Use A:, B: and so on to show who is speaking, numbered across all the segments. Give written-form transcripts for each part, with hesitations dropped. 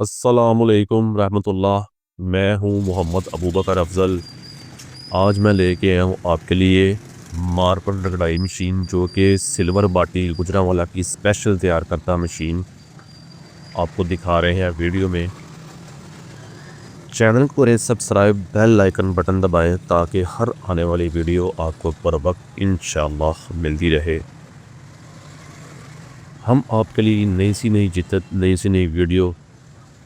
A: अस्सलामुअलैकुम रहमतुल्लाह। मैं हूँ मोहम्मद अबू बकर अफजल। आज मैं लेके आया हूँ आपके लिए मार्बल रगड़ाई मशीन, जो कि सिल्वर बाटी गुजरांवाला की स्पेशल तैयार करता मशीन आपको दिखा रहे हैं वीडियो में। चैनल को करें सब्सक्राइब, बेल आइकन बटन दबाएं ताकि हर आने वाली वीडियो आपको बर वक्त इंशाअल्लाह मिलती रहे। हम आपके लिए नई सी नई जिद्दत, नई सी नई वीडियो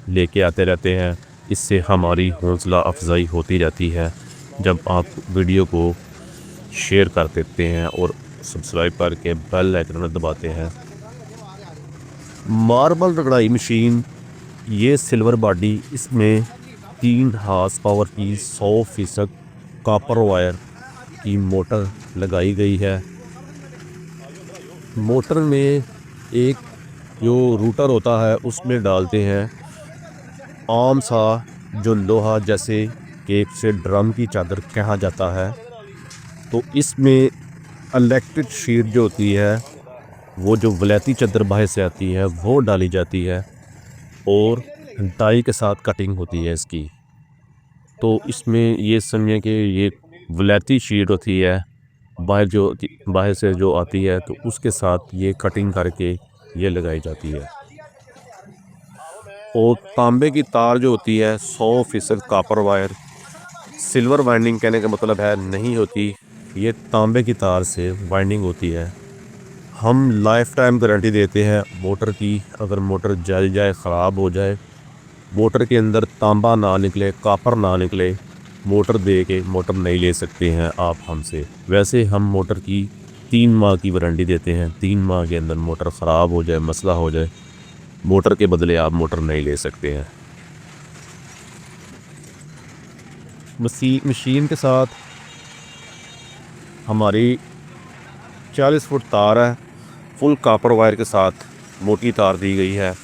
A: लेके आते रहते हैं। इससे हमारी हौसला अफजाई होती रहती है जब आप वीडियो को शेयर कर देते हैं और सब्सक्राइब करके बेल आइकन दबाते हैं। मार्बल रगड़ाई मशीन, ये सिल्वर बॉडी, इसमें 3 हॉर्स पावर की 100% कॉपर वायर की मोटर लगाई गई है। मोटर में एक जो रूटर होता है उसमें डालते हैं आम सा जो लोहा, जैसे कि से ड्रम की चादर कहा जाता है। तो इसमें इलेक्ट्रिक शीट जो होती है, वो जो वलैती चादर बाहर से आती है वो डाली जाती है और डाई के साथ कटिंग होती है इसकी। तो इसमें ये समझें कि ये वलैती शीट होती है बाहर से जो आती है, तो उसके साथ ये कटिंग करके ये लगाई जाती है। और तांबे की तार जो होती है 100% कॉपर वायर, सिल्वर वाइंडिंग कहने का मतलब है नहीं होती, ये तांबे की तार से वाइंडिंग होती है। हम लाइफ टाइम गारंटी देते हैं मोटर की। अगर मोटर जल जाए, ख़राब हो जाए, मोटर के अंदर तांबा ना निकले, कॉपर ना निकले, मोटर दे के मोटर नहीं ले सकते हैं आप हमसे। वैसे हम मोटर की 3 माह की वारंटी देते हैं। 3 माह के अंदर मोटर ख़राब हो जाए, मसला हो जाए, मोटर के बदले आप मोटर नहीं ले सकते हैं। मशीन के साथ हमारी 40 फुट तार है, फुल कॉपर वायर के साथ मोटी तार दी गई है।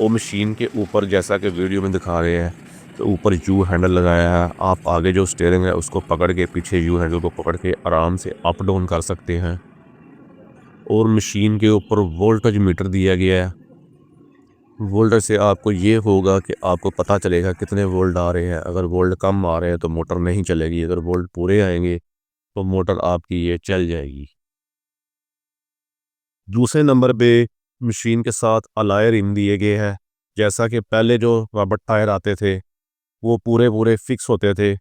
A: और मशीन के ऊपर, जैसा कि वीडियो में दिखा रहे हैं, तो ऊपर यू हैंडल लगाया है। आप आगे जो स्टीयरिंग है उसको पकड़ के, पीछे यू हैंडल को पकड़ के आराम से अप डाउन कर सकते हैं। और मशीन के ऊपर वोल्टेज मीटर दिया गया है। वोल्टेज से आपको ये होगा कि आपको पता चलेगा कितने वोल्ट आ रहे हैं। अगर वोल्ट कम आ रहे हैं तो मोटर नहीं चलेगी, अगर वोल्ट पूरे आएंगे तो मोटर आपकी ये चल जाएगी। दूसरे नंबर पे मशीन के साथ अलाय रिम दिए गए हैं। जैसा कि पहले जो रबर टायर आते थे वो पूरे पूरे फिक्स होते थे,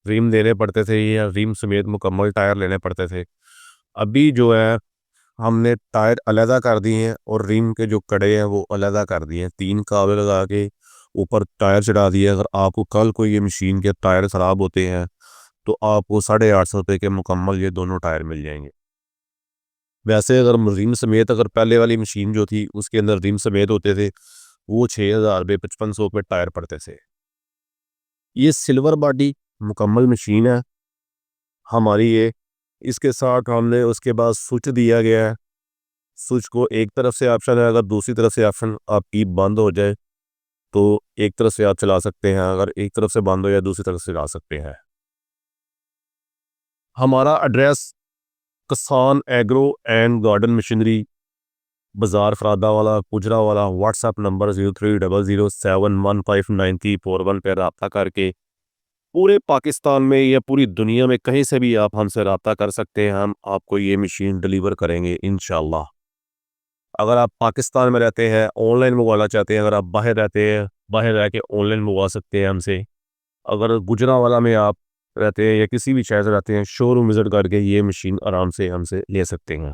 A: रिम देने पड़ते थे या रिम समेत मुकम्मल टायर लेने पड़ते थे। अभी जो है हमने टायर अलहदा कर दिए हैं और रिम के जो कड़े हैं वो अलहदा कर दिए हैं। 3 काबे लगा के ऊपर टायर चढ़ा दिए। अगर आपको कल कोई ये मशीन के टायर ख़राब होते हैं तो आपको 850 रुपये के मुकम्मल ये दोनों टायर मिल जाएंगे। वैसे अगर रिम समेत, अगर पहले वाली मशीन जो थी उसके अंदर रिम समेत होते थे, वो 6,000 रुपये 5500 पे टायर पड़ते थे। ये सिल्वर बॉडी मुकम्मल मशीन है हमारी ये। इसके साथ हमने उसके बाद स्विच दिया गया है। स्विच को एक तरफ से ऑप्शन है, अगर दूसरी तरफ से ऑप्शन आपकी बंद हो जाए तो एक तरफ से आप चला सकते हैं, अगर एक तरफ से बंद हो जाए दूसरी तरफ से चला सकते हैं। हमारा एड्रेस किसान एग्रो एंड गार्डन मशीनरी, बाज़ार फरादावाला, गुजरांवाला। व्हाट्सएप नंबर 030071159341 पर रब्ता करके पूरे पाकिस्तान में या पूरी दुनिया में कहीं से भी आप हमसे रब्ता कर सकते हैं। हम आपको ये मशीन डिलीवर करेंगे इंशाल्लाह। अगर आप पाकिस्तान में रहते हैं, ऑनलाइन मंगवाना चाहते हैं, अगर आप बाहर रहते हैं, बाहर रह के ऑनलाइन मंगवा सकते हैं हमसे। अगर गुजरांवाला में आप रहते हैं या किसी भी शहर से रहते हैं, शोरूम विज़िट करके ये मशीन आराम से हमसे ले सकते हैं।